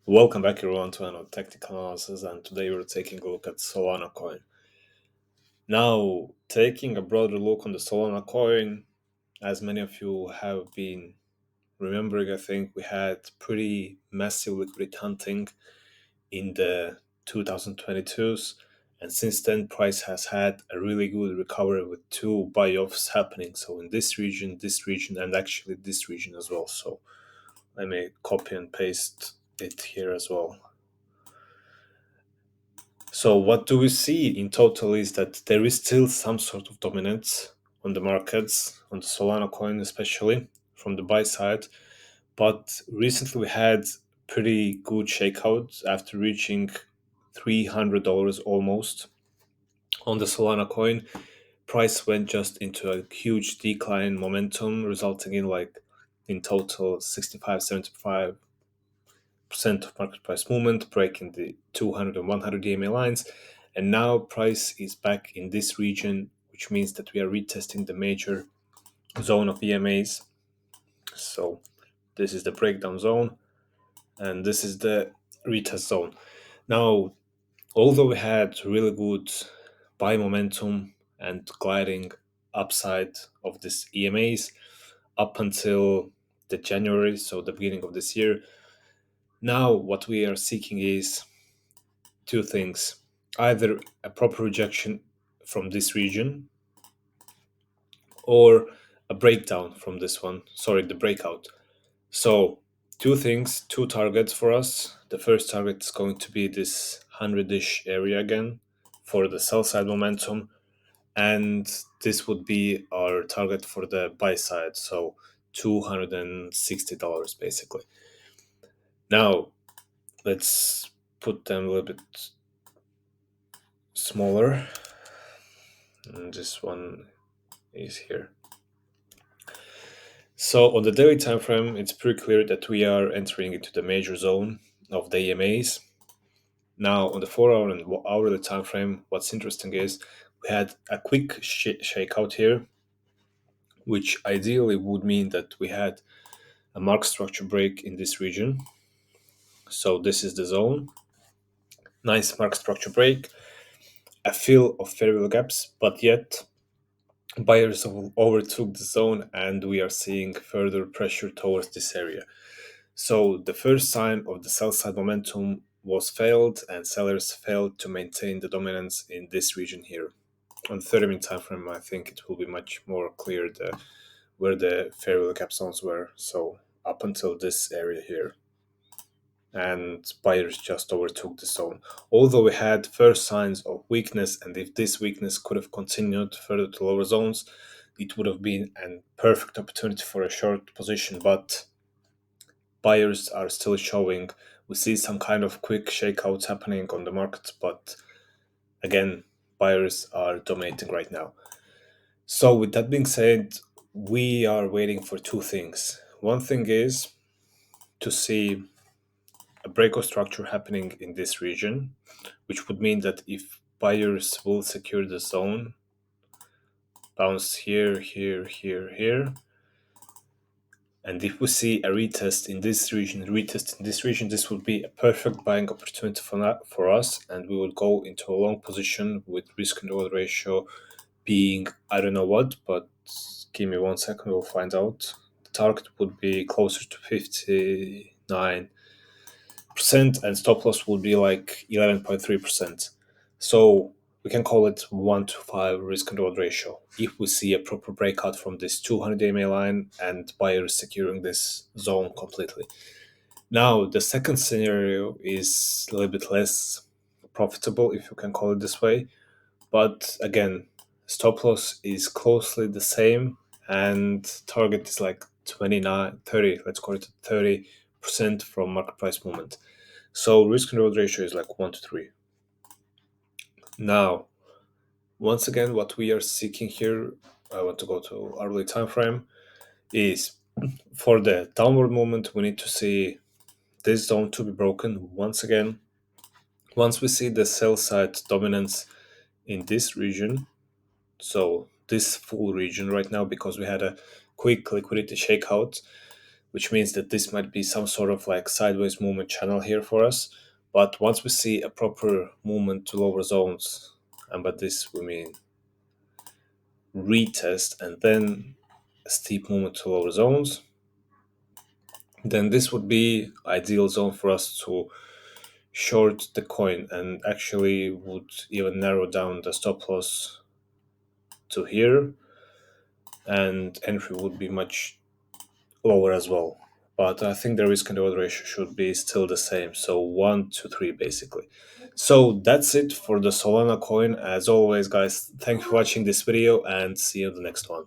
Welcome back everyone to another tactical analysis, and today we're taking a look at Solana coin. Now, taking a broader look on the Solana coin, as many of you have been remembering, I think we had pretty massive liquidity hunting in the 2022s, and since then price has had a really good recovery with two buy-offs happening. So in this region, and actually this region as well. So let me copy and paste it here as well. So what do we see in total is that there is still some sort of dominance on the markets, on the Solana coin especially, from the buy side. But recently we had pretty good shakeout after reaching $300 almost on the Solana coin. Price went just into a huge decline momentum, resulting in in total 65, 75% of market price movement, breaking the 200 and 100 EMA lines. And now price is back in this region, which means that we are retesting the major zone of EMAs. So this is the breakdown zone, and this is the retest zone. Now, although we had really good buy momentum and gliding upside of this EMAs up until the January, so the beginning of this year, now what we are seeking is two things: either a proper rejection from this region or a breakdown from this one. Sorry, the breakout. So, two things, two targets for us. The first target is going to be this 100-ish area again for the sell side momentum, and this would be our target for the buy side. So, $260 basically. Now, let's put them a little bit smaller. And this one is here. So on the daily time frame, it's pretty clear that we are entering into the major zone of the EMAs. Now on the 4 hour and hourly time frame, what's interesting is we had a quick shakeout here, which ideally would mean that we had a mark structure break in this region. So this is the zone. Nice mark structure break, a fill of fair value gaps, but yet buyers overtook the zone and we are seeing further pressure towards this area. So the first sign of the sell side momentum was failed, and sellers failed to maintain the dominance in this region here. On the 30-minute time frame, I think it will be much more clear where the fair value cap zones were. So up until this area here, and buyers just overtook the zone. Although we had first signs of weakness, and if this weakness could have continued further to lower zones, it would have been a perfect opportunity for a short position, but buyers are still showing. We see some kind of quick shakeouts happening on the market, but again, buyers are dominating right now. So, with that being said, we are waiting for two things. One thing is to see a breakout structure happening in this region, which would mean that if buyers will secure the zone, bounce here, here, here, here, and if we see a retest in this region, this would be a perfect buying opportunity for us, and we would go into a long position with risk and reward ratio being I don't know what, but give me 1 second, we'll find out. The target would be closer to 59%, and stop loss would be like 11.3%. So we can call it 1 to 5 risk and reward ratio if we see a proper breakout from this 200 EMA line and buyers securing this zone completely. Now, the second scenario is a little bit less profitable, if you can call it this way. But again, stop loss is closely the same, and target is like 29, 30, let's call it 30% from market price movement. So risk and reward ratio is like 1 to 3. Now, once again, what we are seeking here, I want to go to hourly time frame, is for the downward movement, we need to see this zone to be broken once again. Once we see the sell side dominance in this region, so this full region right now, because we had a quick liquidity shakeout, which means that this might be some sort of like sideways movement channel here for us. But once we see a proper movement to lower zones, and by this we mean retest and then a steep movement to lower zones, then this would be ideal zone for us to short the coin, and actually would even narrow down the stop loss to here, and entry would be much lower as well. But I think the risk and reward ratio should be still the same, so 1 to 3 basically. So that's it for the Solana coin. As always, guys, thanks for watching this video and see you in the next one.